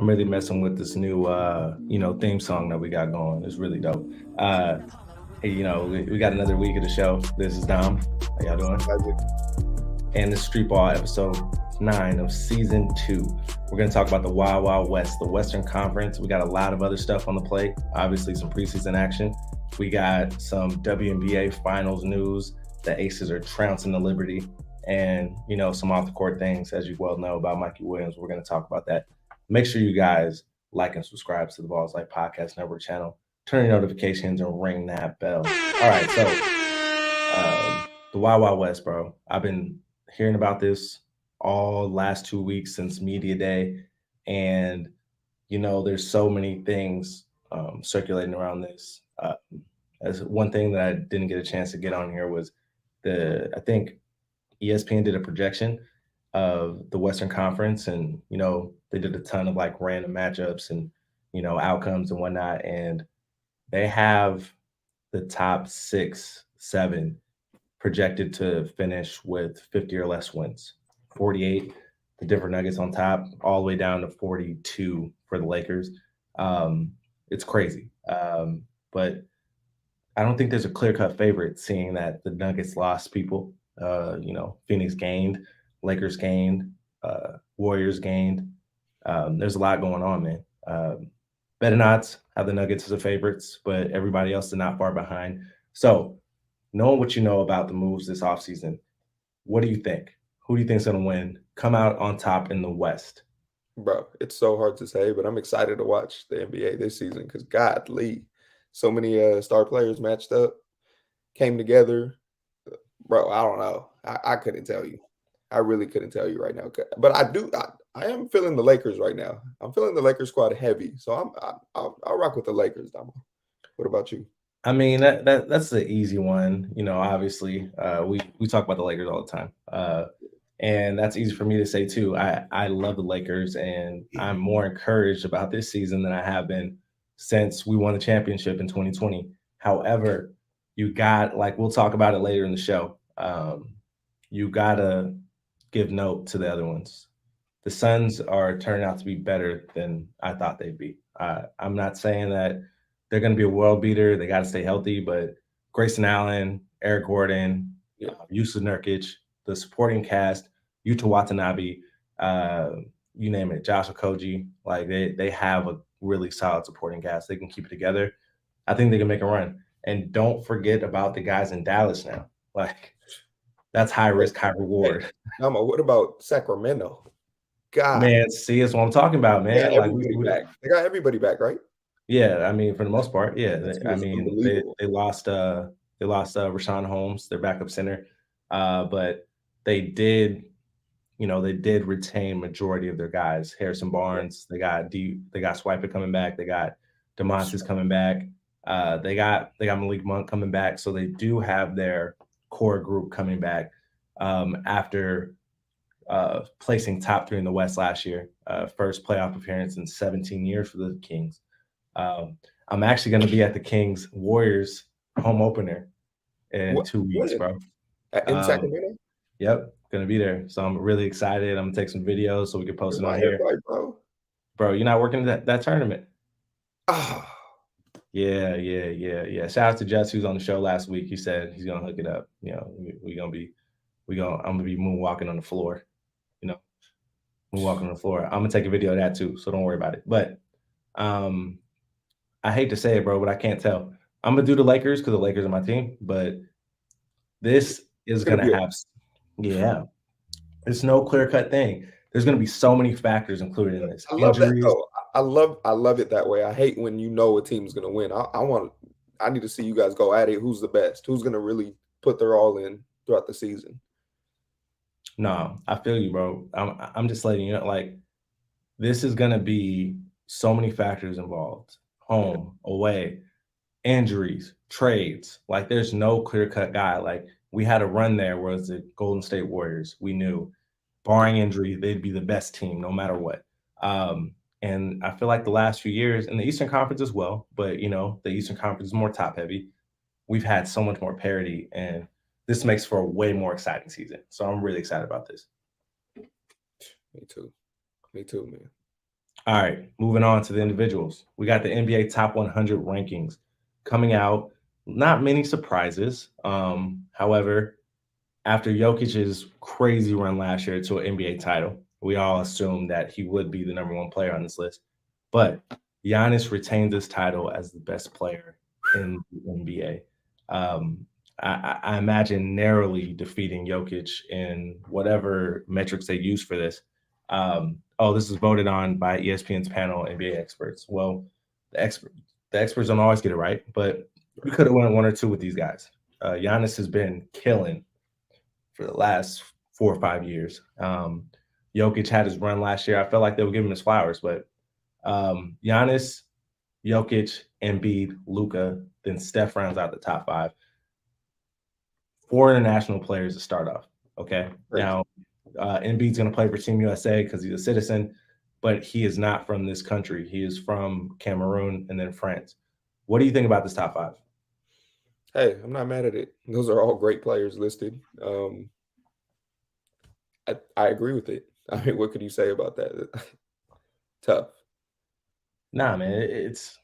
I'm really messing with this new, theme song that we got going. It's really dope. Hey, we got another week of the show. This is Dom. How y'all doing? And the Street Ball episode 9 of season 2. We're going to talk about the Wild Wild West, the Western Conference. We got a lot of other stuff on the plate. Obviously, some preseason action. We got some WNBA finals news. The Aces are trouncing the Liberty. And, some off-the-court things, as you well know, about Mikey Williams. We're going to talk about that. Make sure you guys like and subscribe to the Balls Like Podcast Network channel. Turn your notifications and ring that bell. All right, so the Wild Wild West, bro. I've been hearing about this all last 2 weeks since media day, and there's so many things circulating around this. As one thing that I didn't get a chance to get on here was I think ESPN did a projection of the Western Conference, and they did a ton of like random matchups and outcomes and whatnot, and they have the top 6, 7 projected to finish with 50 or less wins. 48, the Denver Nuggets on top, all the way down to 42 for the Lakers. It's crazy, but I don't think there's a clear-cut favorite, seeing that the Nuggets lost people. Phoenix gained, Lakers gained, Warriors gained. There's a lot going on, man. Better odds have the Nuggets as a favorites, but everybody else is not far behind. So, knowing what you know about the moves this offseason, what do you think? Who do you think is going to win? Come out on top in the West? Bro, it's so hard to say, but I'm excited to watch the NBA this season because, godly, so many star players matched up, came together. Bro, I don't know. I couldn't tell you. I really couldn't tell you right now. But I am feeling the Lakers right now. I'm feeling the Lakers squad heavy. So I'll rock with the Lakers, Damo. What about you? I mean, that's the easy one. Obviously, we talk about the Lakers all the time. And that's easy for me to say too. I love the Lakers, and I'm more encouraged about this season than I have been since we won the championship in 2020. However, you got, like, we'll talk about it later in the show. You gotta give note to the other ones. The Suns are turning out to be better than I thought they'd be. I'm not saying that they're going to be a world beater. They got to stay healthy, but Grayson Allen, Eric Gordon, Yusuf Nurkic, the supporting cast, Yuta Watanabe, you name it, Josh Okogie, like they have a really solid supporting cast. They can keep it together. I think they can make a run. And don't forget about the guys in Dallas now. Like, that's high risk, high reward. Hey, what about Sacramento? God, man, see, that's what I'm talking about, man. They got everybody back, right? Yeah, I mean, for the most part, yeah. I mean, they lost Rashawn Holmes, their backup center, but they did retain majority of their guys. Harrison Barnes, they got Swiper coming back, they got DeMontis coming back, they got Malik Monk coming back, so they do have their core group coming back after placing top 3 in the West last year, first playoff appearance in 17 years for the Kings. I'm actually going to be at the Kings Warriors home opener in 2 weeks, bro. In Sacramento? Yep, going to be there. So I'm really excited. I'm going to take some videos so we can post it on here. Bro, you're not working that tournament? Oh. Yeah. Shout out to Jess, who's on the show last week. He said he's going to hook it up. I'm going to be moonwalking on the floor. Moonwalking on the floor. I'm going to take a video of that too, so don't worry about it. But I hate to say it, bro, but I can't tell. I'm going to do the Lakers because the Lakers are my team, but this is going to have it's no clear-cut thing. There's going to be so many factors included in this. I love that, though. I love it that way. I hate when a team's going to win. I need to see you guys go at it. Who's the best? Who's going to really put their all in throughout the season? No, I feel you, bro. I'm just letting you know, like, this is going to be so many factors involved. Home, away, injuries, trades. Like, there's no clear-cut guy. Like, we had a run there where it's the Golden State Warriors. We knew, barring injury, they'd be the best team no matter what. And I feel like the last few years, in the Eastern Conference as well, but, the Eastern Conference is more top-heavy. We've had so much more parity, and this makes for a way more exciting season. So I'm really excited about this. Me too, man. All right, moving on to the individuals. We got the NBA top 100 rankings coming out. Not many surprises. However, after Jokic's crazy run last year to an NBA title, we all assumed that he would be the number one player on this list. But Giannis retained this title as the best player in the NBA. I imagine narrowly defeating Jokic in whatever metrics they use for this. This is voted on by ESPN's panel NBA experts. Well, the, the experts don't always get it right, but we could have won one or two with these guys. Giannis has been killing for the last 4 or 5 years. Jokic had his run last year. I felt like they were giving him his flowers, but Giannis, Jokic, Embiid, Luka, then Steph rounds out the top 5. 4 international players to start off. Okay. Crazy. Now, Embiid's going to play for Team USA because he's a citizen, but he is not from this country. He is from Cameroon and then France. What do you think about this top 5? Hey, I'm not mad at it. Those are all great players listed. I agree with it. I mean, what could you say about that? Tough. Nah, man, it's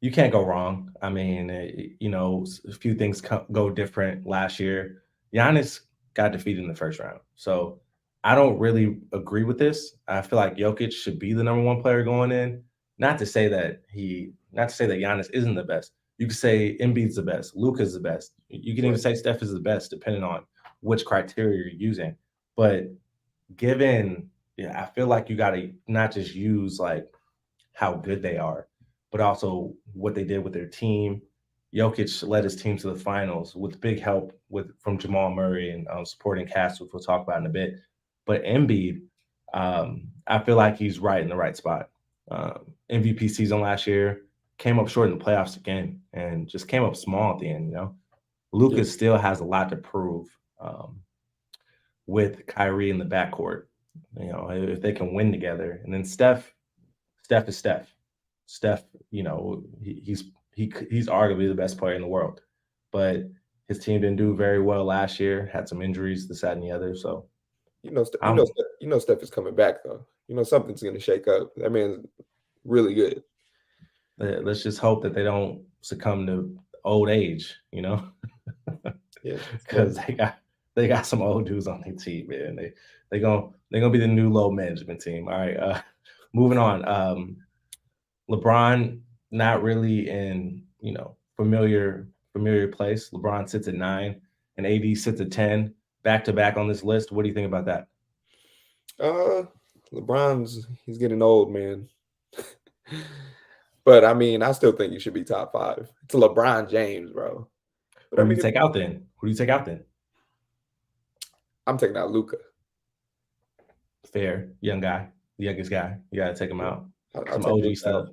you can't go wrong. I mean, a few things go different last year. Giannis got defeated in the first round, so I don't really agree with this. I feel like Jokic should be the number one player going in. Not to say that Giannis isn't the best. You could say Embiid's the best, Luka's the best. You can even say Steph is the best, depending on which criteria you're using. But I feel like you got to not just use like how good they are, but also what they did with their team. Jokic led his team to the finals with big help from Jamal Murray and supporting cast, which we'll talk about in a bit. But Embiid, I feel like he's right in the right spot. MVP season last year, came up short in the playoffs again, and just came up small at the end. Luka still has a lot to prove with Kyrie in the backcourt. If they can win together, and then Steph is Steph. Steph, he's arguably the best player in the world, but his team didn't do very well last year. Had some injuries, this, that, and the other. So, Steph is coming back though. Something's going to shake up. That man's really good. Let's just hope that they don't succumb to old age. Yeah, because they got some old dudes on their team, man. They're gonna be the new low management team. All right, moving on. LeBron not really in familiar place. LeBron sits at 9 and AD sits at 10, back to back on this list. What do you think about that? He's getting old, man. But I mean, I still think you should be top 5. It's LeBron James, bro. But Who do you take out then? I'm taking out Luka. Fair, young guy, the youngest guy. You gotta take him out. Some OG stuff.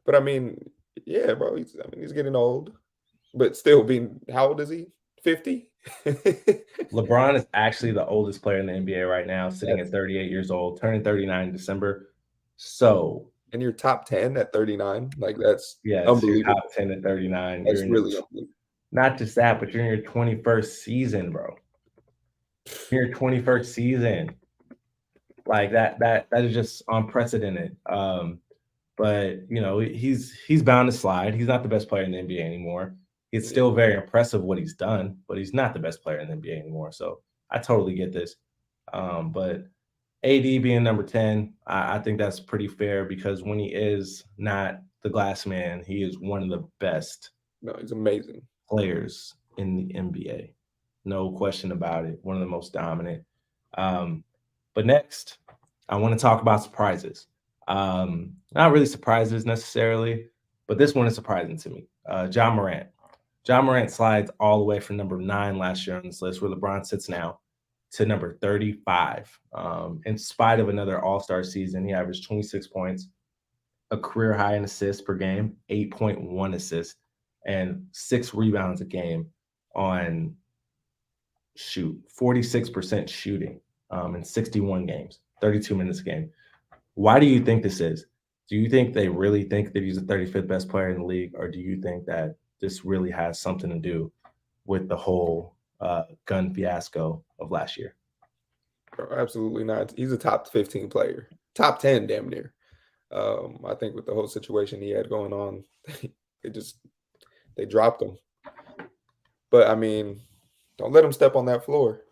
But I mean, yeah, bro. He's getting old, but still being. How old is he? 50. LeBron is actually the oldest player in the NBA right now, sitting at 38 years old, turning 39 in December. So, and you're top 10 at 39, like that's unbelievable. You're top 10 at 39. That's really unbelievable. Not just that, but you're in your 21st season, bro. You're in your 21st season. Like that is just unprecedented. But he's bound to slide. He's not the best player in the NBA anymore. It's still very impressive what he's done, but he's not the best player in the NBA anymore. So I totally get this. But AD being number 10, I think that's pretty fair because when he is not the glass man, he is one of the best. No, he's amazing players in the NBA. No question about it. One of the most dominant. But next, I want to talk about surprises. Not really surprises necessarily, but this one is surprising to me. Ja Morant. Ja Morant slides all the way from number 9 last year on this list, where LeBron sits now, to number 35. In spite of another all-star season, he averaged 26 points, a career high in assists per game, 8.1 assists, and 6 rebounds a game on 46% shooting in 61 games, 32 minutes a game. Why do you think this is? Do you think they really think that he's the 35th best player in the league, or do you think that this really has something to do with the whole gun fiasco of last year? Bro, absolutely not. He's a top 15 player. top 10 damn near. I think with the whole situation he had going on, they dropped him. But I mean, don't let him step on that floor.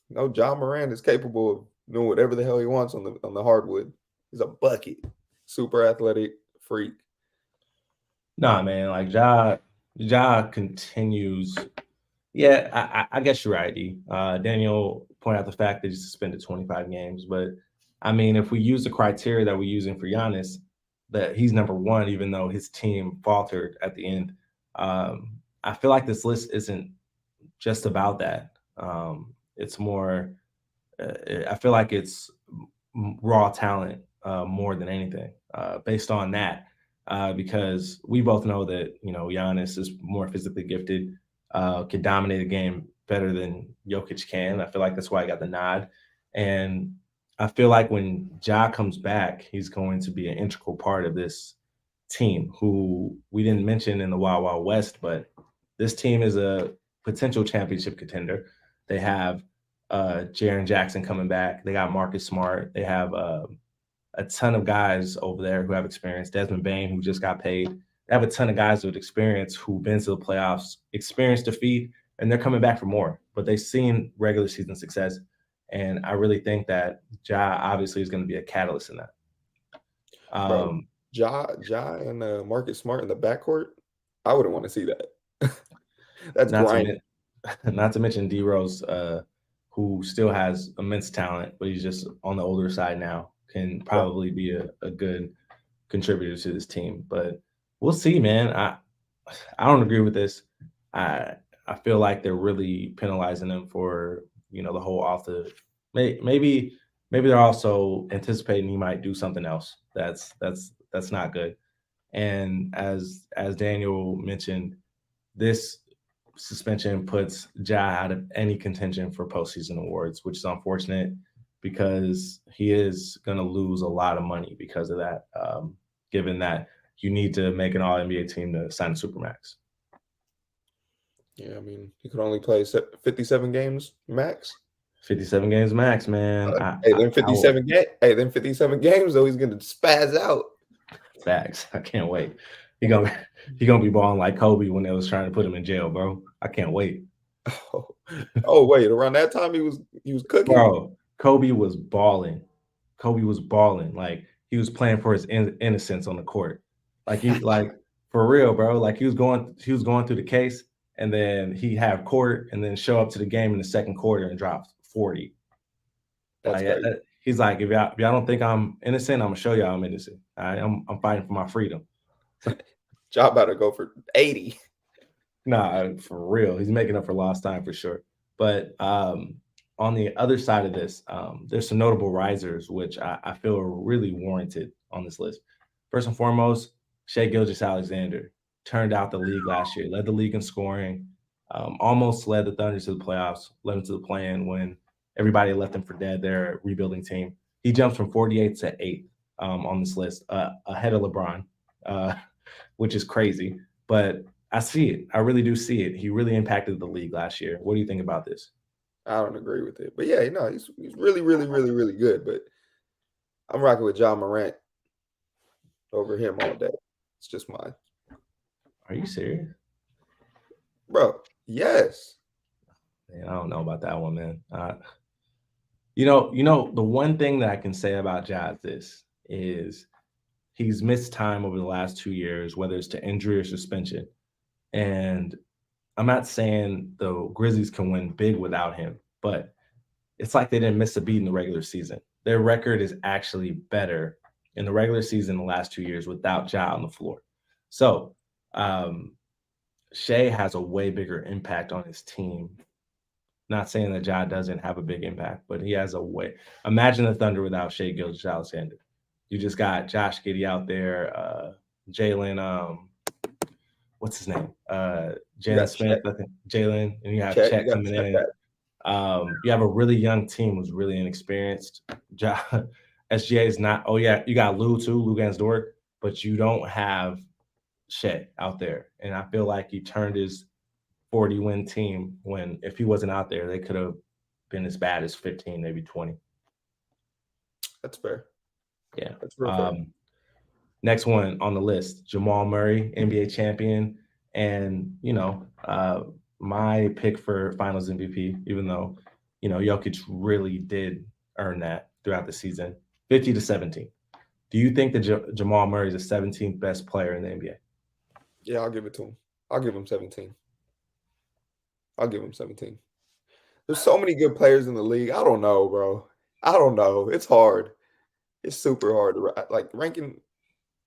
No, John Moran is capable of doing whatever the hell he wants on the hardwood. He's a bucket, super athletic freak. Nah, man, like Ja continues. Yeah, I guess you're right, D. Daniel pointed out the fact that he suspended 25 games, but I mean, if we use the criteria that we're using for Giannis, that he's number one, even though his team faltered at the end. I feel like this list isn't just about that. It's more. I feel like it's raw talent more than anything, based on that. Because we both know that Giannis is more physically gifted, can dominate a game better than Jokic can. I feel like that's why I got the nod, and I feel like when Ja comes back, he's going to be an integral part of this team. Who we didn't mention in the Wild Wild West, but this team is a potential championship contender. They have Jaren Jackson coming back. They got Marcus Smart. They have a ton of guys over there who have experience. Desmond Bane, who just got paid. They have a ton of guys with experience who've been to the playoffs, experienced defeat, and they're coming back for more. But they've seen regular season success, and I really think that Ja obviously is going to be a catalyst in that. Bro, Ja and Marcus Smart in the backcourt, I wouldn't want to see that. That's grinding. Not to mention D Rose, who still has immense talent, but he's just on the older side now. Can probably be a good contributor to this team, but we'll see, man. I don't agree with this. I feel like they're really penalizing them for the whole off the. Maybe they're also anticipating he might do something else. That's not good. And as Daniel mentioned, this suspension puts Ja out of any contention for postseason awards, which is unfortunate because he is going to lose a lot of money because of that, given that you need to make an All-NBA team to sign a Supermax. Yeah, I mean, he could only play 57 games max. 57 games max, man. Then 57 games, though, he's going to spaz out. Facts. I can't wait. He gonna be balling like Kobe when they was trying to put him in jail, bro. I can't wait. Oh wait, around that time he was cooking. Bro, Kobe was balling. Like he was playing for his innocence on the court. Like for real, bro. Like he was going through the case, and then he have court, and then show up to the game in the second quarter and drop 40. That's crazy. He's like, if y'all don't think I'm innocent, I'm gonna show y'all I'm innocent. I'm fighting for my freedom. Job about to go for 80. Nah, for real. He's making up for lost time for sure. But on the other side of this, there's some notable risers, which I feel are really warranted on this list. First and foremost, Shai Gilgeous-Alexander turned out the league last year, led the league in scoring, almost led the Thunder to the playoffs, led them to the play-in when everybody left them for dead. They're a rebuilding team. He jumps from 48 to 8 on this list, ahead of LeBron, which is crazy. But I see it. I really do see it. He really impacted the league last year. What do you think about this? I don't agree with it. But yeah, he's really, really, really, really good. But I'm rocking with John Morant over him all day. It's just mine. Are you serious? Bro, yes. Man, I don't know about that one, man. The one thing that I can say about Ja is he's missed time over the last 2 years, whether it's to injury or suspension. And I'm not saying the Grizzlies can win big without him, but it's like they didn't miss a beat in the regular season. Their record is actually better in the regular season the last 2 years without Ja on the floor. So Shai has a way bigger impact on his team. Not saying that Ja doesn't have a big impact, but he has a way. Imagine the Thunder without Shai Gilgeous-Alexander. You just got Josh Giddey out there, Jalen, what's his name? Jalen Smith, I think. Jalen, and you have Chet coming in. You have a really young team who's really inexperienced. SGA is not. Oh yeah, you got Lou too, Lou Dort, but you don't have Shai out there. And I feel like he turned his 40-win team when, if he wasn't out there, they could have been as bad as 15, maybe 20. That's fair. Yeah. That's real fair. Next one on the list, Jamal Murray, NBA champion, and my pick for Finals MVP, even though Jokic really did earn that throughout the season, 50-17. Do you think that Jamal Murray is the 17th best player in the NBA? Yeah, I'll give it to him. I'll give him 17. I'll give him 17. There's so many good players in the league. I don't know, bro. I don't know. It's hard. It's super hard to like ranking.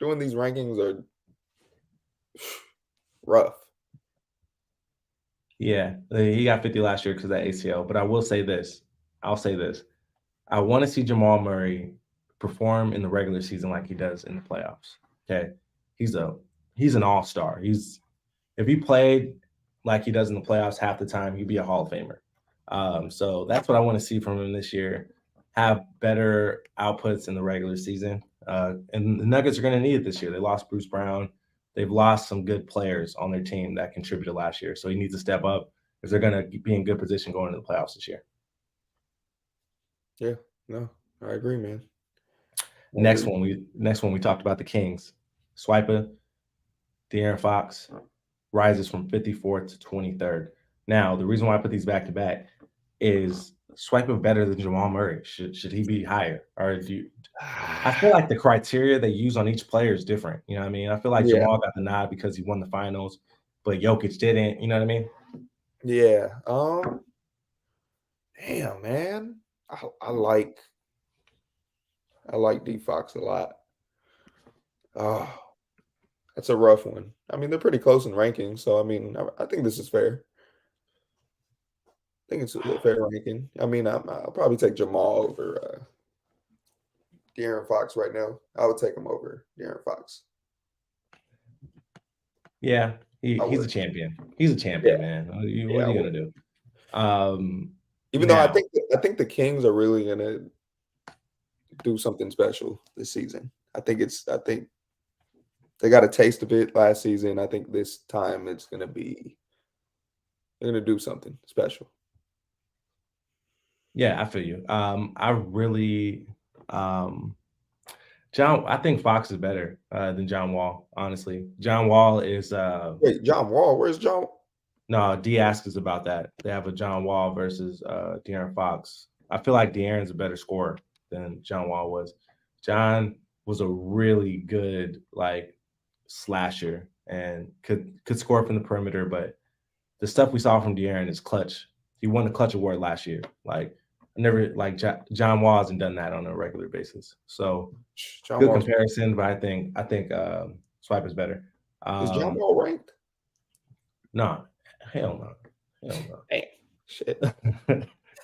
Doing these rankings are rough. Yeah, he got 50 last year because of that ACL. But I will say this. I'll say this. I want to see Jamal Murray perform in the regular season like he does in the playoffs. Okay. He's an all-star. If he played like he does in the playoffs half the time, he'd be a Hall of Famer. So that's what I want to see from him this year. Have better outputs in the regular season. And the Nuggets are going to need it this year. They lost Bruce Brown. They've lost some good players on their team that contributed last year. So he needs to step up if they're going to be in good position going into the playoffs this year. Yeah, no, I agree, man. Next one we talked about the Kings. Swiper, De'Aaron Fox rises from 54th to 23rd. Now, the reason why I put these back to back is Swiper better than Jamal Murray. Should he be higher? Or I feel like the criteria they use on each player is different. You know what I mean? I feel like Jamal got the nod because he won the finals, but Jokic didn't. You know what I mean? Yeah. Damn, man. I like D Fox a lot. Oh, that's a rough one. I mean, they're pretty close in rankings, so I mean, I think this is fair. I think it's a fair ranking. I mean, I'll probably take Jamal over De'Aaron Fox right now. I would take him over De'Aaron Fox. Yeah, he's a champion. He's a champion, man. What are you gonna do? Even though I think the Kings are really gonna do something special this season. I think they got a taste of it last season. I think this time they're gonna do something special. Yeah, I feel you. I really I think Fox is better than John Wall, honestly. John Wall is Wait, John Wall, where's John? No, D asked us about that. They have a John Wall versus De'Aaron Fox. I feel like De'Aaron's a better scorer than John Wall was. John was a really good slasher and could score from the perimeter, but the stuff we saw from De'Aaron is clutch. He won the clutch award last year. John Wall hasn't done that on a regular basis. So good comparison, but I think Swipe is better. Is John Wall ranked? No, hell no. Hey, shit.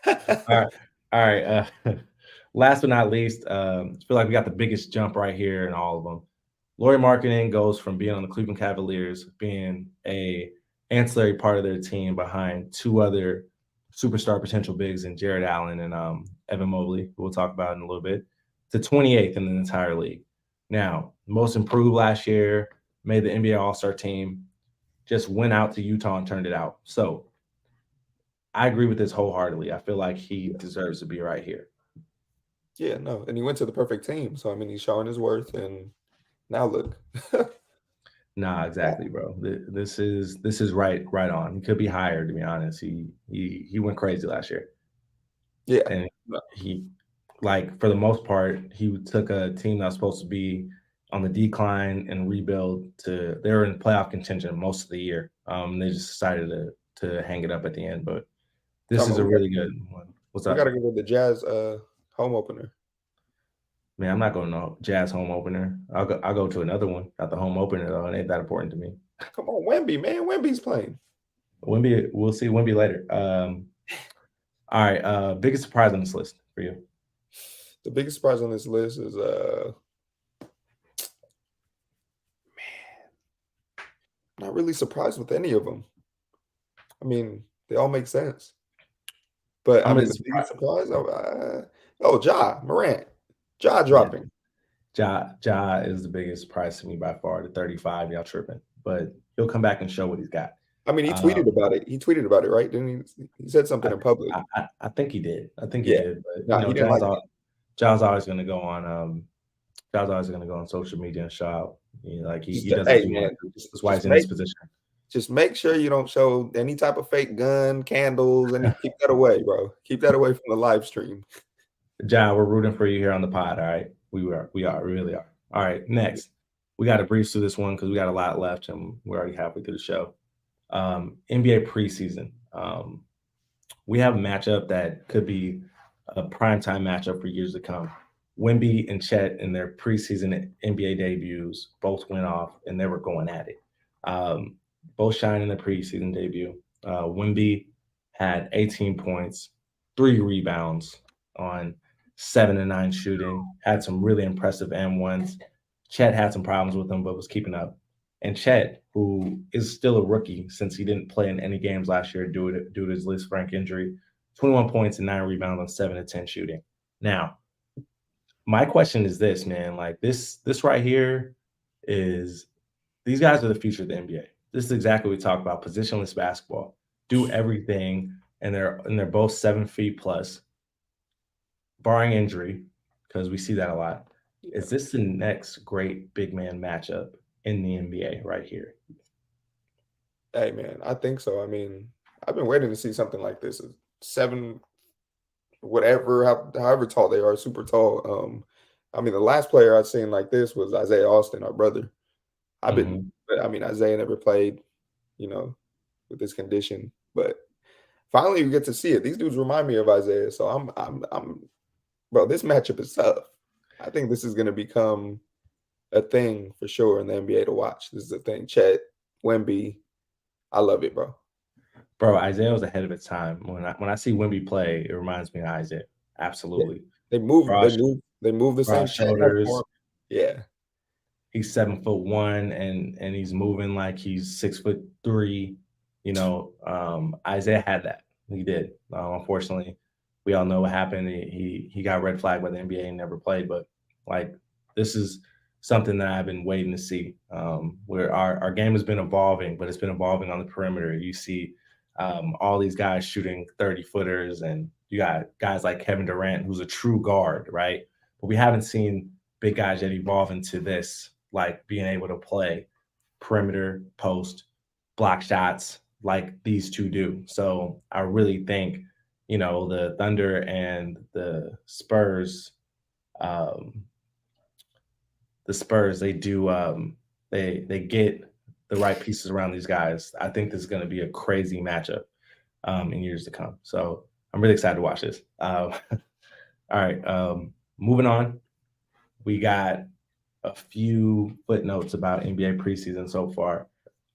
All right. Last but not least, I feel like we got the biggest jump right here in all of them. Lauri Markkanen goes from being on the Cleveland Cavaliers, being a ancillary part of their team behind two other superstar potential bigs in Jared Allen and Evan Mobley, who we'll talk about in a little bit, to 28th in the entire league. Now, most improved last year, made the NBA All-Star team, just went out to Utah and turned it out. So I agree with this wholeheartedly. I feel like he deserves to be right here. Yeah, no, and he went to the perfect team. So I mean, he's showing his worth, and now look. Nah, exactly, bro. This is right on. He could be higher, to be honest. He went crazy last year. Yeah, and he for the most part, he took a team that was supposed to be on the decline and rebuild to they were in playoff contention most of the year. They just decided to hang it up at the end, but this is a really good one. What's up? We gotta go with the Jazz home opener. Man, I'm not going to Jazz home opener. I'll go to another one. Not the home opener though. It ain't that important to me. Come on, Wemby, man. Wemby's playing. Wemby, we'll see Wemby later. All right. Biggest surprise on this list for you? The biggest surprise on this list is not really surprised with any of them. I mean, they all make sense. But I mean, the biggest surprise, Ja Morant. Ja dropping. Ja is the biggest surprise to me by far. The 35, y'all tripping, but he'll come back and show what he's got. I mean, he tweeted about it. He tweeted about it, right? Didn't he? He said something in public. I think he did. I think he did. But Ja's always going to go on Child's always going to go on social media and show out. Like he does Hey what you want man, to do. That's why he's in this position. just make sure you don't show any type of fake gun, candles, and keep that away, bro. Keep that away from the live stream. John, we're rooting for you here on the pod. All right, we really are. All right, next we got to breeze through this one because we got a lot left and we're already halfway through the show. NBA preseason. We have a matchup that could be a primetime matchup for years to come. Wemby and Chet in their preseason NBA debuts both went off and they were going at it. Both shine in the preseason debut. Wemby had 18 points, 3 rebounds on 7 and 9 shooting, had some really impressive M1s. Chet had some problems with him, but was keeping up. And Chet, who is still a rookie since he didn't play in any games last year due to his Liz Frank injury, 21 points and 9 rebounds on 7 to 10 shooting. Now, my question is this, man. Like this right here is these guys are the future of the NBA. This is exactly what we talk about: positionless basketball. Do everything, and they're both 7 feet plus, barring injury, because we see that a lot. Is this the next great big man matchup in the NBA right here? Hey man, I think so. I mean, I've been waiting to see something like this. 7, whatever, however tall they are, super tall. I mean, the last player I've seen like this was Isaiah Austin, our brother. I mean, Isaiah never played, with this condition, but finally you get to see it. These dudes remind me of Isaiah, so I'm bro, this matchup is tough. I think this is going to become a thing for sure in the NBA to watch. This is a thing. Chet, Wemby, I love it, bro. Bro, Isaiah was ahead of its time. When I see Wemby play, it reminds me of Isaiah. Absolutely. Yeah. They move the same shoulders. Yeah. He's 7'1" and he's moving like he's 6'3". Isaiah had that. He did. Unfortunately, we all know what happened. He got red flagged by the NBA and never played. But like this is something that I've been waiting to see. Where our game has been evolving, but it's been evolving on the perimeter. You see all these guys shooting 30-footers, and you got guys like Kevin Durant, who's a true guard, right? But we haven't seen big guys yet evolve into this, like being able to play perimeter, post, block shots like these two do. So I really think, the Thunder and the Spurs, they do, they get the right pieces around these guys. I think this is going to be a crazy matchup in years to come. So I'm really excited to watch this. All right, moving on. We got a few footnotes about NBA preseason so far.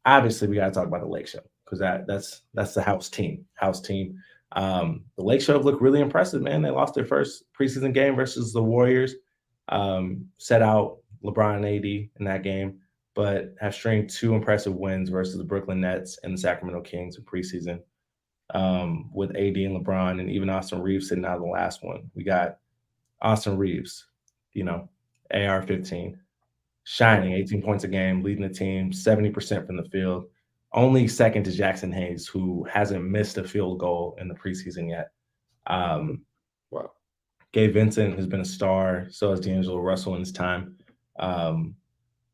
Obviously, we got to talk about the Lake Show because that's the house team. The Lake Show looked really impressive, man. They lost their first preseason game versus the Warriors. Set out LeBron and AD in that game, but have stringed 2 impressive wins versus the Brooklyn Nets and the Sacramento Kings in preseason. With AD and LeBron and even Austin Reeves sitting out of the last one. We got Austin Reeves, AR-15, shining 18 points a game, leading the team, 70% from the field. Only second to Jackson Hayes, who hasn't missed a field goal in the preseason yet. Wow. Gabe Vincent has been a star. So has D'Angelo Russell in his time. And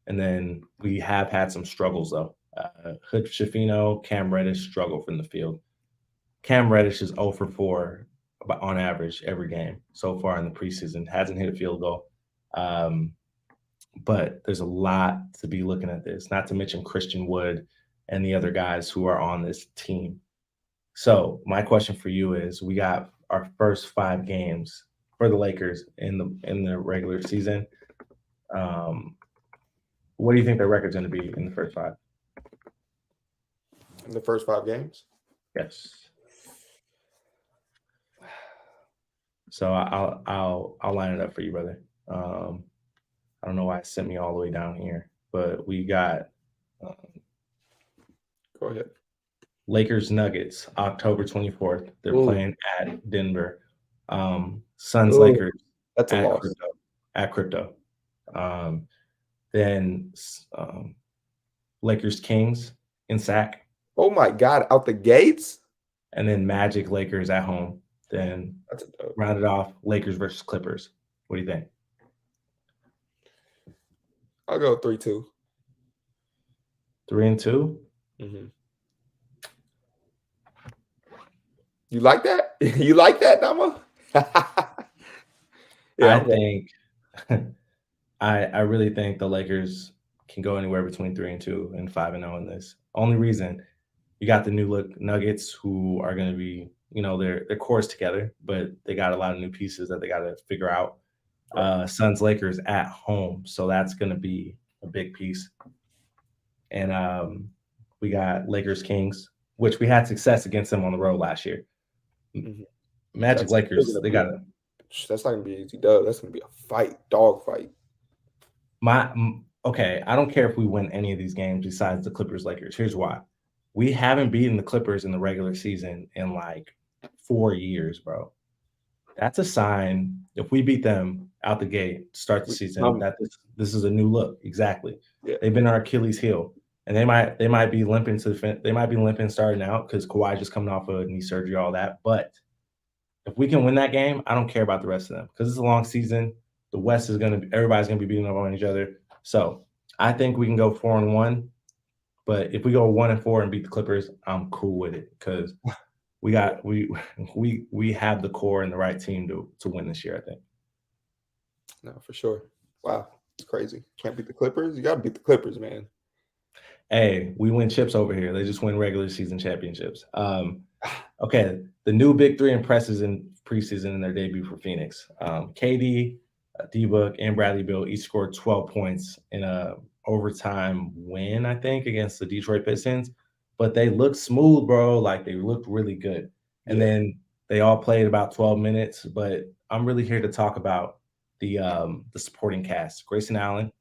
then we have had some struggles, though. Hood Schifino, Cam Reddish struggle from the field. Cam Reddish is 0 for 4 on average every game so far in the preseason. Hasn't hit a field goal. But there's a lot to be looking at this, not to mention Christian Wood and the other guys who are on this team. So my question for you is, we got our first 5 games for the Lakers in the regular season. What do you think their record's going to be in the first 5? In the first 5 games? Yes. So I'll line it up for you, brother. I don't know why it sent me all the way down here, but we got go ahead. Lakers Nuggets, October 24th. They're playing at Denver. Suns Lakers. That's a loss. At Crypto. Then Lakers Kings in SAC. Oh my God, out the gates? And then Magic Lakers at home. Then round it off, Lakers versus Clippers. What do you think? I'll go 3-2. 3-2. Mm-hmm. You like that? You like that, Dama? Yeah, I I'm ready. think I really think the Lakers can go anywhere between 3-2 and 5-0 in this. Only reason you got the new look Nuggets who are going to be, their core's together, but they got a lot of new pieces that they got to figure out. Right. Suns Lakers at home, so that's going to be a big piece. And we got Lakers Kings, which we had success against them on the road last year. Mm-hmm. Magic That's still Lakers, gonna they be got a. That's not gonna be easy, dub. That's gonna be a fight, dog fight. okay. I don't care if we win any of these games besides the Clippers Lakers. Here's why: we haven't beaten the Clippers in the regular season in like 4 years, bro. That's a sign. If we beat them out the gate, start the season, that this is a new look. Exactly. Yeah. They've been our Achilles heel, and they might be limping they might be limping starting out because Kawhi just coming off of knee surgery, all that. But if we can win that game, I don't care about the rest of them because it's a long season. The West is everybody's gonna be beating up on each other. So I think we can go 4-1. But if we go 1-4 and beat the Clippers, I'm cool with it because we got we have the core and the right team to win this year, I think. No, for sure. Wow, it's crazy. Can't beat the Clippers. You got to beat the Clippers, man. Hey, we win chips over here. They just win regular season championships. Okay, the new big three impresses in preseason in their debut for Phoenix. KD, D-Book, and Bradley Beal each scored 12 points in a overtime win, I think, against the Detroit Pistons. But they looked smooth, bro. Like they looked really good. And then they all played about 12 minutes. But I'm really here to talk about the supporting cast. Grayson Allen,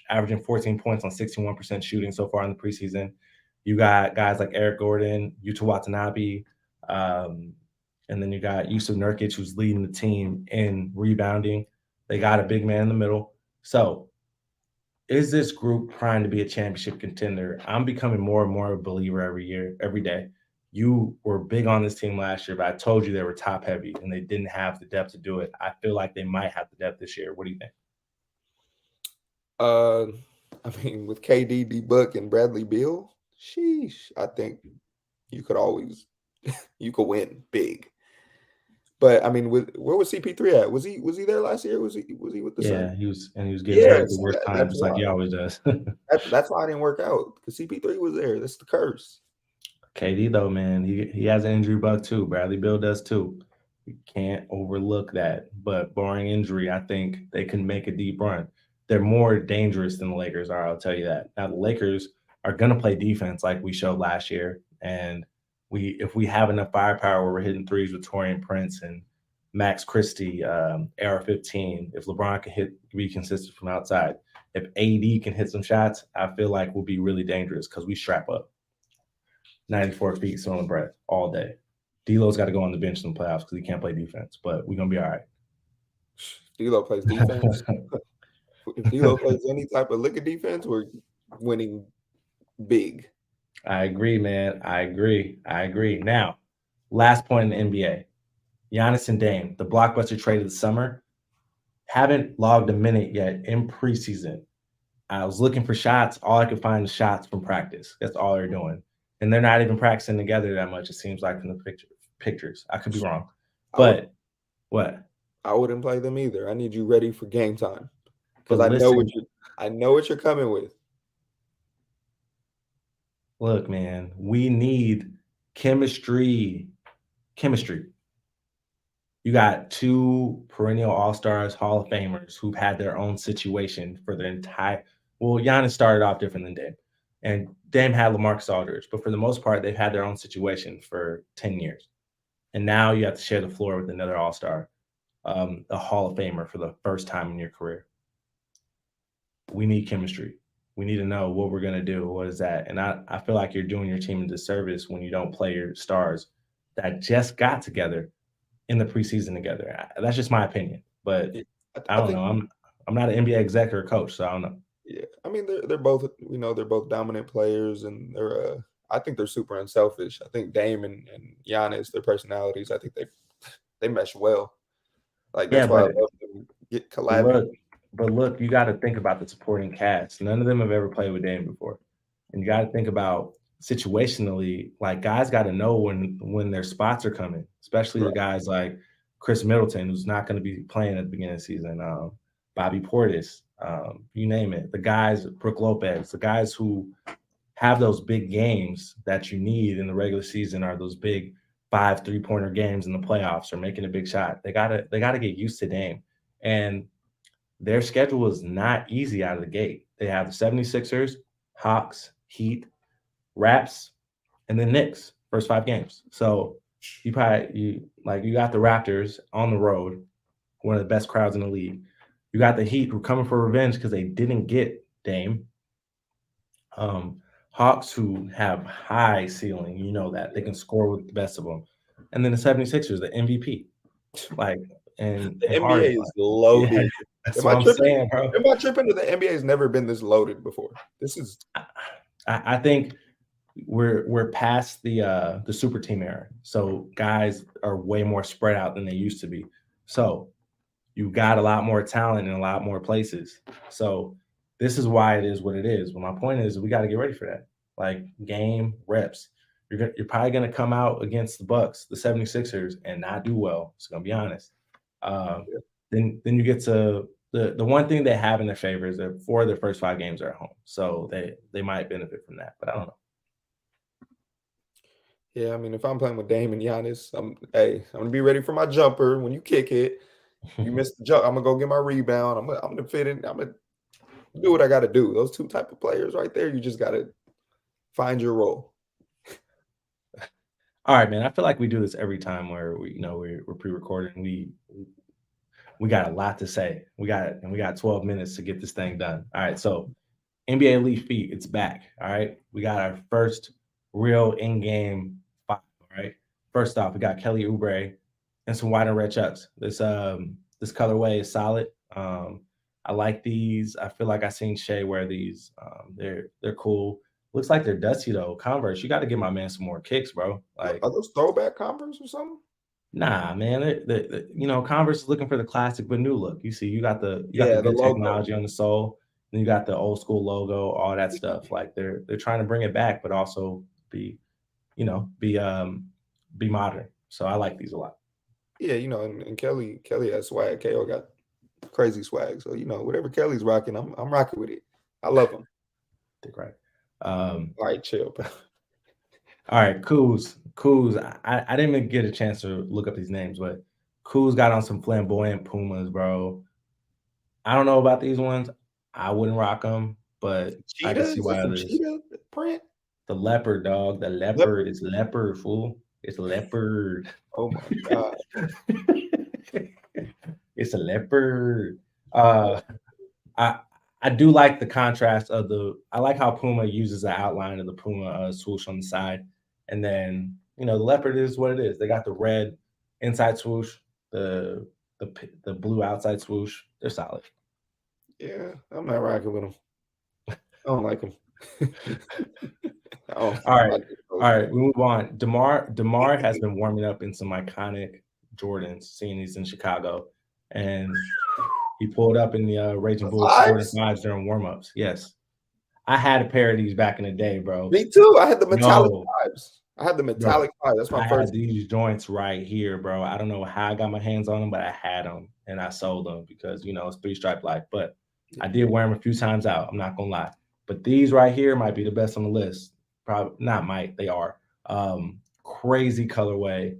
averaging 14 points on 61% shooting so far in the preseason. You got guys like Eric Gordon, Yuta Watanabe, and then you got Yusuf Nurkic, who's leading the team in rebounding. They got a big man in the middle. So is this group trying to be a championship contender? I'm becoming more and more a believer every year, every day. You were big on this team last year, but I told you they were top heavy and they didn't have the depth to do it. I feel like they might have the depth this year. What do you think? I mean, with KD, D-Book, and Bradley Beal, sheesh, I think you could always you could win big. But I mean, where was CP3 at? Was he there last year? Was he with the Suns? Yeah, he was getting hurt at Yes, the worst time, that's just like why. he always does. That's why I didn't work out because CP3 was there. That's the curse. KD though, man, he has an injury bug too. Bradley Beal does too. You can't overlook that. But barring injury, I think they can make a deep run. They're more dangerous than the Lakers are, I'll tell you that. Now the Lakers are gonna play defense like we showed last year. And if we have enough firepower where we're hitting threes with Torian Prince and Max Christie, AR-15, if LeBron can be consistent from outside, if AD can hit some shots, I feel like we'll be really dangerous because we strap up. 94 feet, throwing breath all day. D'Lo's got to go on the bench in the playoffs because he can't play defense, but we're gonna be all right. D'Lo plays defense. If D'Lo plays any type of lick of defense, we're winning big. I agree, man. I agree. Now, last point in the NBA. Giannis and Dame, the blockbuster trade of the summer, haven't logged a minute yet in preseason. I was looking for shots. All I could find is shots from practice. That's all they're doing. And they're not even practicing together that much, it seems like, from the pictures. I could be wrong. But what? I wouldn't play them either. I need you ready for game time. Because But listen, I know what you're coming with. Look, man, we need chemistry. You got two perennial all-stars, Hall of Famers who've had their own situation for their entire. Well, Giannis started off different than Dame, and Dame had LaMarcus Aldridge, but for the most part, they've had their own situation for 10 years. And now you have to share the floor with another all-star, a Hall of Famer for the first time in your career. We need chemistry. We need to know what we're going to do. What is that? And I feel like you're doing your team a disservice when you don't play your stars that just got together in the preseason together. That's just my opinion. But I don't know. I'm not an NBA exec or coach, so I don't know. Yeah, I mean they're both they're both dominant players, and I think they're super unselfish. I think Dame and Giannis, their personalities, I think they mesh well. Like that's why I love them get collabing. But look, you got to think about the supporting cast. None of them have ever played with Dame before, and you got to think about situationally. Like guys got to know when their spots are coming, especially the Right. guys like Chris Middleton, who's not going to be playing at the beginning of the season. Bobby Portis, you name it. The guys, Brooke Lopez, the guys who have those big games that you need in the regular season are those big 5 3-pointer games in the playoffs or making a big shot. They gotta get used to Dame. And their schedule is not easy out of the gate. They have the 76ers, Hawks, Heat, Raps, and then Knicks, first 5 games. So you got the Raptors on the road, one of the best crowds in the league. You got the Heat who are coming for revenge because they didn't get Dame. Hawks who have high ceiling, you know that. They can score with the best of them. And then the 76ers, the MVP. Like and The NBA Harden. is Yeah, loaded. that's Am what I I'm tripping? saying, bro. Am I tripping? The NBA has never been this loaded before. This is I think we're past the super team era. So guys are way more spread out than they used to be. So you got a lot more talent in a lot more places. So this is why it is what it is. But my point is we got to get ready for that. Like game reps. You're probably going to come out against the Bucks, the 76ers, and not do well. It's going to be honest. Um, then you get to the one thing they have in their favor is that 4 of their first 5 games are at home. So they might benefit from that. But I don't know. yeah. I mean, if I'm playing with Dame and Giannis, I'm gonna be ready for my jumper when you kick it. You miss the jump, I'm gonna go get my rebound. I'm gonna fit in. I'm gonna do what I got to do. Those two type of players right there. You just got to find your role. All right, man. I feel like we do this every time where we're pre-recording. We got a lot to say. We got 12 minutes to get this thing done. All right, so NBA Elite Feet, it's back. All right, we got our first real in-game five. All right, first off, we got Kelly Oubre and some white and red chucks. This colorway is solid. I like these. I feel like I seen Shay wear these. They're cool. Looks like they're dusty though. Converse, you got to give my man some more kicks, bro. Like, Are those throwback Converse or something? nah, man. Converse is looking for the classic but new look. You see, you got the The good logo. technology on the sole. Then you got the old school logo, all that stuff. Like they're trying to bring it back, but also be modern. So I like these a lot. Yeah, and Kelly has swag. KO got crazy swag. So whatever Kelly's rocking, I'm rocking with it. I love him. Think right. All right, chill. All right, Kuz. I didn't even get a chance to look up these names, but Kuz got on some flamboyant Pumas, bro. I don't know about these ones. I wouldn't rock them, but I can see why others. Cheetah print. The leopard, dog. The leopard is leopard, fool. It's leopard. Oh my god. It's a leopard. I do like the contrast of I like how Puma uses the outline of the Puma swoosh on the side. And then, the leopard is what it is. They got the red inside swoosh, the blue outside swoosh. They're solid. Yeah, I'm not rocking with them. I don't like them. All right, we move on. DeMar has been warming up in some iconic Jordans, seeing these in Chicago. And he pulled up in the Raging Bulls Jordan 5s during warmups. Yes. I had a pair of these back in the day, bro. Me too. I had the metallic 5s. I had the metallic 5. That's my first. I had these joints right here, bro. I don't know how I got my hands on them, but I had them and I sold them because, it's 3-stripe life. But I did wear them a few times out. I'm not going to lie. But these right here might be the best on the list. Probably not might. They are. Crazy colorway.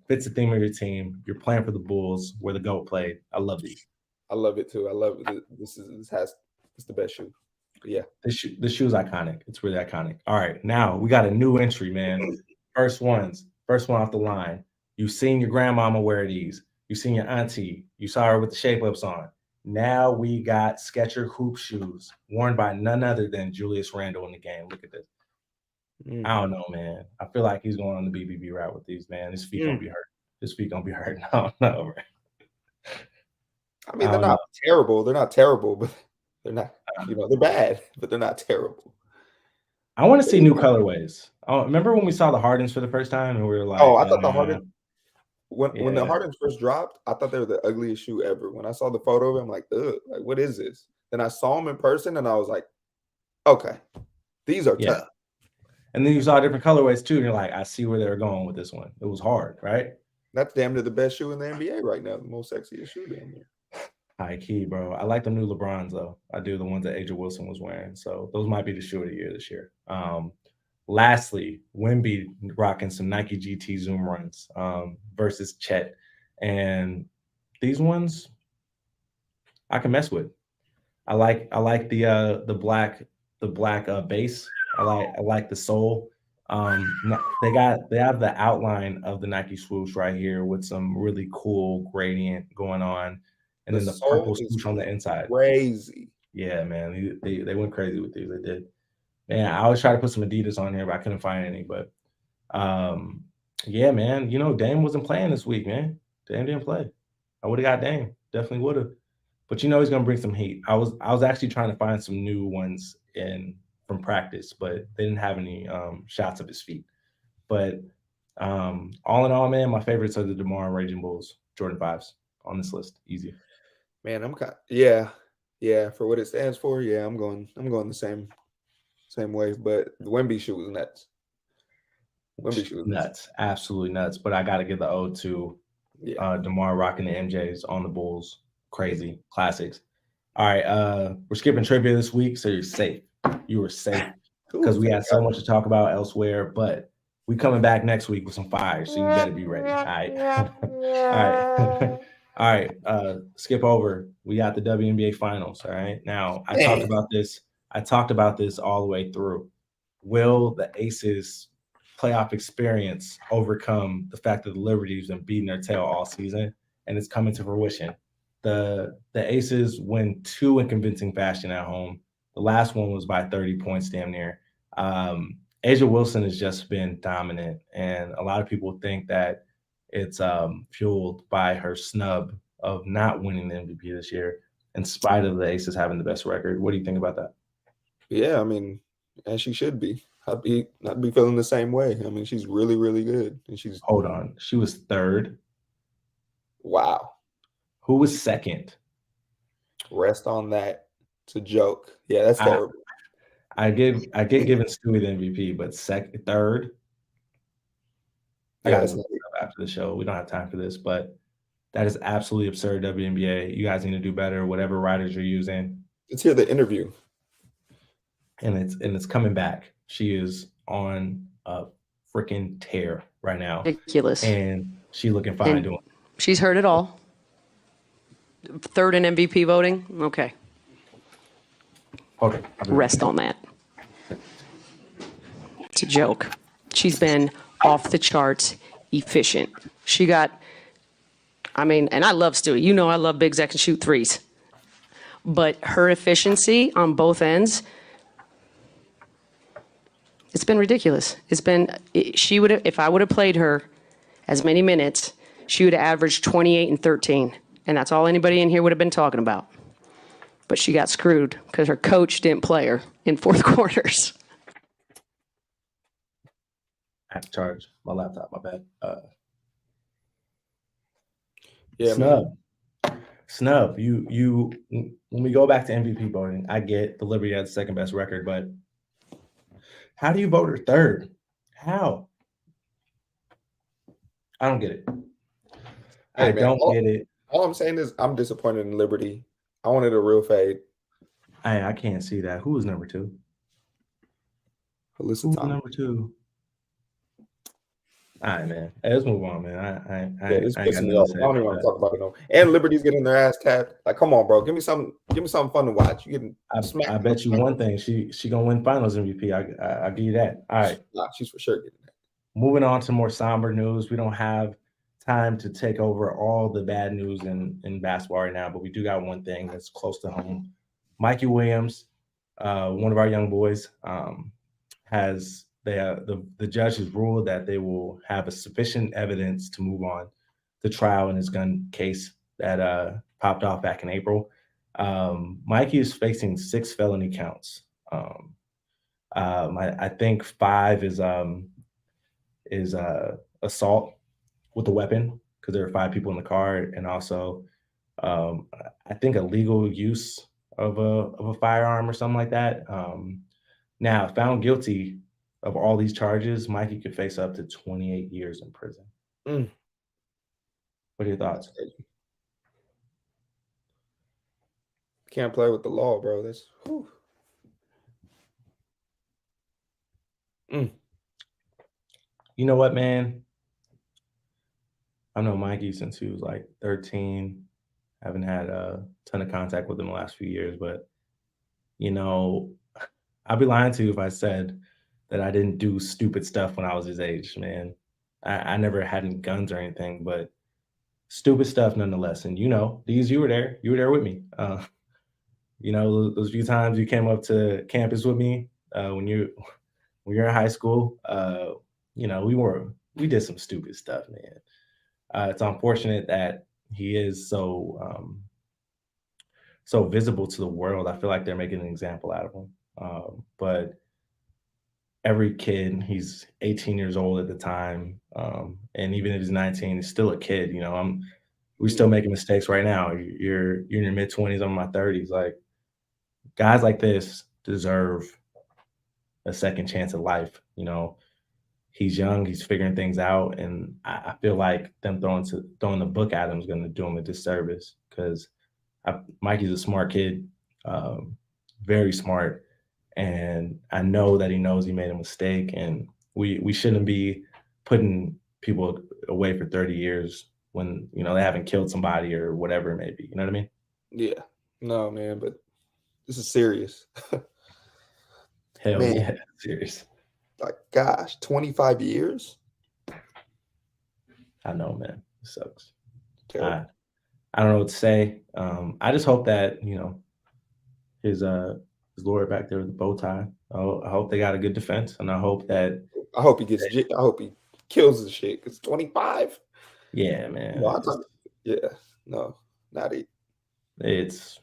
Fits the theme of your team. You're playing for the Bulls where the GOAT played. I love these. I love it too. I love it. It's the best shoe. But yeah. The shoe's iconic. It's really iconic. All right. Now we got a new entry, man. First one off the line. You've seen your grandmama wear these. You've seen your auntie. You saw her with the shape-ups on. Now we got Skechers hoop shoes worn by none other than Julius Randle in the game. Look at this. I don't know, man. I feel like he's going on the BBB route with these, man. His feet gonna be hurt. His feet gonna be hurt. I don't know, right? I mean, they're not terrible. They're not terrible, but they're not. They're bad, but they're not terrible. I want to see new colorways. Remember when we saw the Hardens for the first time and we were like, "Oh, I thought the Harden." when the Hardens first dropped, I thought they were the ugliest shoe ever. When I saw the photo of it, I'm like, ugh, like what is this? Then I saw them in person, and I was like, okay, these are tough. And then you saw different colorways too, and you're like, I see where they're going with this one. It was hard, right? That's damn near the best shoe in the NBA right now, the most sexiest shoe damn near. High key, bro. I like the new LeBrons though. I do, the ones that Aja Wilson was wearing. So those might be the shoe of the year this year. Lastly, Wemby rocking some Nike GT Zoom runs versus Chet, and these ones I can mess with. I like the black base. I like the sole. They have the outline of the Nike swoosh right here with some really cool gradient going on, and then the purple swoosh on the inside. Crazy. Yeah, man, they went crazy with these. They did. Man, I always try to put some Adidas on here, but I couldn't find any. But yeah, man, Dame wasn't playing this week, man. Dame didn't play. I would have got Dame. Definitely would have. But he's gonna bring some heat. I was actually trying to find some new ones from practice, but they didn't have any shots of his feet. But all in all, man, my favorites are the DeMar Raging Bulls Jordan 5s on this list. Easy. Man, yeah. For what it stands for, yeah, I'm going the same way. But the Wemby shoe was nuts. Wemby shoe was nuts, absolutely nuts. But I got to give the ode to DeMar rocking the MJs on the Bulls. Crazy classics. All right, we're skipping trivia this week, so you're safe. You were safe because we had so much to talk about elsewhere. But we coming back next week with some fire, so you better be ready. All right, all right. All right. Skip over. We got the WNBA finals. All right. Now I talked about this all the way through. Will the Aces playoff experience overcome the fact that the Liberties have been beating their tail all season, and it's coming to fruition? The Aces win 2 in convincing fashion at home. The last one was by 30 points, damn near. Aja Wilson has just been dominant, and a lot of people think that it's fueled by her snub of not winning the MVP this year, in spite of the Aces having the best record. What do you think about that? Yeah, I mean, as she should be. I'd be feeling the same way. I mean, she's really, really good, and she's. Hold on, she was 3rd. Wow. Who was 2nd? Rest on that. It's a joke. Yeah, that's terrible. I get given S2E the MVP, but 3rd. I got to look it up after the show. We don't have time for this, but that is absolutely absurd. WNBA, you guys need to do better. Whatever writers you're using. Let's hear the interview. And it's coming back. She is on a freaking tear right now. Ridiculous. And she's looking fine doing it. She's heard it all. 3rd in MVP voting? Okay. Okay. Rest on that. It's a joke. She's been off the charts efficient. She got, and I love Stewie. I love big Zach and shoot threes. But her efficiency on both ends, it's been ridiculous. She would have, if I would have played her as many minutes, she would have averaged 28 and 13. And that's all anybody in here would have been talking about. But she got screwed because her coach didn't play her in 4th quarters. I have to charge my laptop, my bad. Snub. You. When we go back to MVP voting, I get the Liberty had the 2nd best record, but how do you vote her 3rd? How? I don't get it. I don't get it. All I'm saying is I'm disappointed in Liberty. I wanted a real fade. I can't see that. Who was number 2? Who's number 2? All right, man. Hey, let's move on, man. It's pissing me off. I don't even want to talk about it no. And Liberty's getting their ass tapped. Like, come on, bro. Give me something fun to watch. You getting smacked. I bet you one thing. She gonna win Finals MVP. I'll give you that. All right. Nah, she's for sure getting that. Moving on to more somber news. We don't have time to take over all the bad news in basketball right now, but we do got one thing that's close to home. Mikey Williams, one of our young boys, has the judge has ruled that they will have a sufficient evidence to move on to trial in his gun case that popped off back in April. Mikey is facing 6 felony counts. I think 5 is assault with a weapon, because there were 5 people in the car, and also I think illegal use of a firearm or something like that. Now, found guilty of all these charges, Mikey could face up to 28 years in prison. Mm. What are your thoughts? Can't play with the law, bro. That's whew. You know what, man? I know Mikey since he was like 13. Haven't had a ton of contact with him the last few years, but you know, I'd be lying to you if I said that I didn't do stupid stuff when I was his age, man. I never had any guns or anything, but stupid stuff nonetheless. And you were there. You were there with me. Those few times you came up to campus with me when you're in high school. We did some stupid stuff, man. It's unfortunate that he is so visible to the world. I feel like they're making an example out of him. But every kid, he's 18 years old at the time, and even if he's 19, he's still a kid. We're still making mistakes right now. You're in your mid 20s, I'm in my 30s. Like, guys like this deserve a second chance at life. He's young, he's figuring things out, and I feel like them throwing the book at him is going to do him a disservice, because Mikey's a smart kid, very smart, and I know that he knows he made a mistake, and we shouldn't be putting people away for 30 years when they haven't killed somebody or whatever it may be. You know what I mean? Yeah. No, man, but this is serious. Hell Man. Yeah, serious. Like, gosh, 25 years? I know, man. It sucks. Terrible. I don't know what to say. I just hope that, his lawyer back there with the bow tie, I hope they got a good defense, and I hope he gets I hope he kills the shit, because 25? Yeah, man. No, not it. It's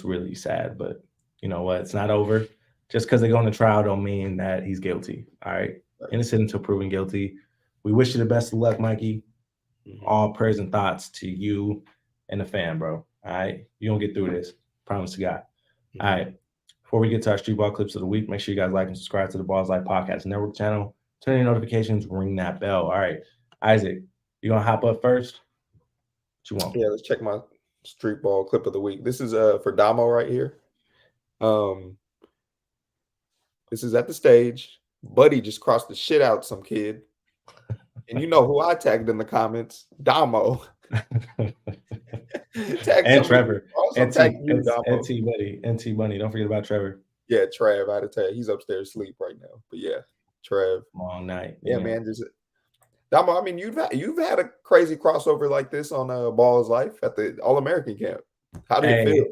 really sad, but you know what? It's not over. Just because they go into trial don't mean that he's guilty. All right. Innocent until proven guilty. We wish you the best of luck, Mikey. Mm-hmm. All prayers and thoughts to you and the fam, bro. All right. You're going to get through this. Promise to God. Mm-hmm. All right. Before we get to our street ball clips of the week, make sure you guys like and subscribe to the Balls Life Podcast Network channel. Turn on your notifications, ring that bell. All right. Isaac, you going to hop up first? What you want? Yeah, let's check my street ball clip of the week. This is for Damo right here. This is at the stage. Buddy just crossed the shit out some kid. And you know who I tagged in the comments? Damo. And Trevor. NT Bunny. Don't forget about Trevor. Yeah, Trav. I had to tell you, he's upstairs asleep right now. But yeah, Trev. Long night. Yeah, man. Damo, I mean, you've had a crazy crossover like this on Ball's Life at the All-American camp. How did it feel?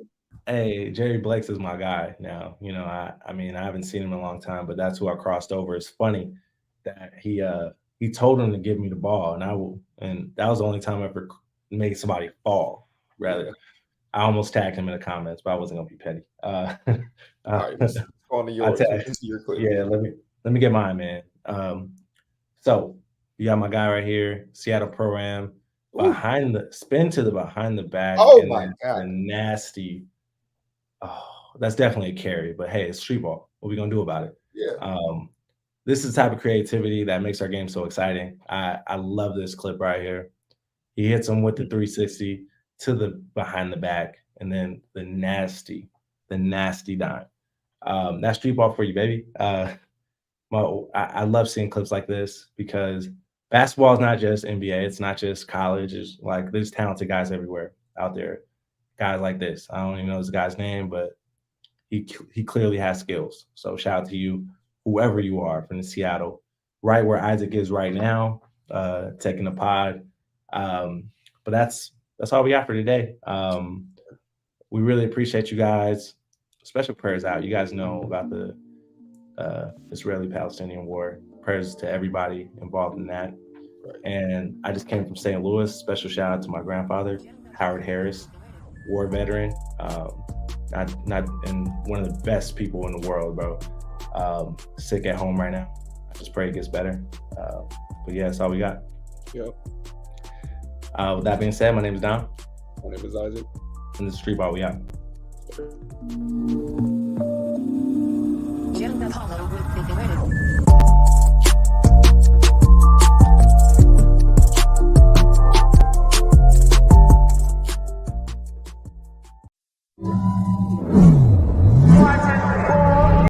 Hey, Jerry Blakes is my guy now. I mean, I haven't seen him in a long time, but that's who I crossed over. It's funny that he told him to give me the ball, and that was the only time I ever made somebody fall. Rather, yeah. I almost tagged him in the comments, but I wasn't gonna be petty. All right, let's go on to yours. Your clip. Yeah, let me get mine, man. So you got my guy right here, Seattle Pro-Am, behind the back. Oh my God, the nasty. Oh, that's definitely a carry, but hey, it's street ball. What are we gonna do about it? Yeah. This is the type of creativity that makes our game so exciting. I love this clip right here. He hits him with the 360 to the behind the back, and then the nasty dime. That's street ball for you, baby. I love seeing clips like this, because basketball is not just NBA. It's not just college. It's like, there's talented guys everywhere out there. Guys like this. I don't even know this guy's name, but he clearly has skills. So shout out to you, whoever you are from Seattle, right where Isaac is right now, taking the pod. But that's all we got for today. We really appreciate you guys. Special prayers out. You guys know about the Israeli-Palestinian war. Prayers to everybody involved in that. And I just came from St. Louis. Special shout out to my grandfather, Howard Harris, war veteran, not and one of the best people in the world, bro. Sick at home right now. I just pray it gets better. But yeah, that's all we got. Yep. With that being said, my name is Dom. My name is Isaac. And this is Street Ball. We out.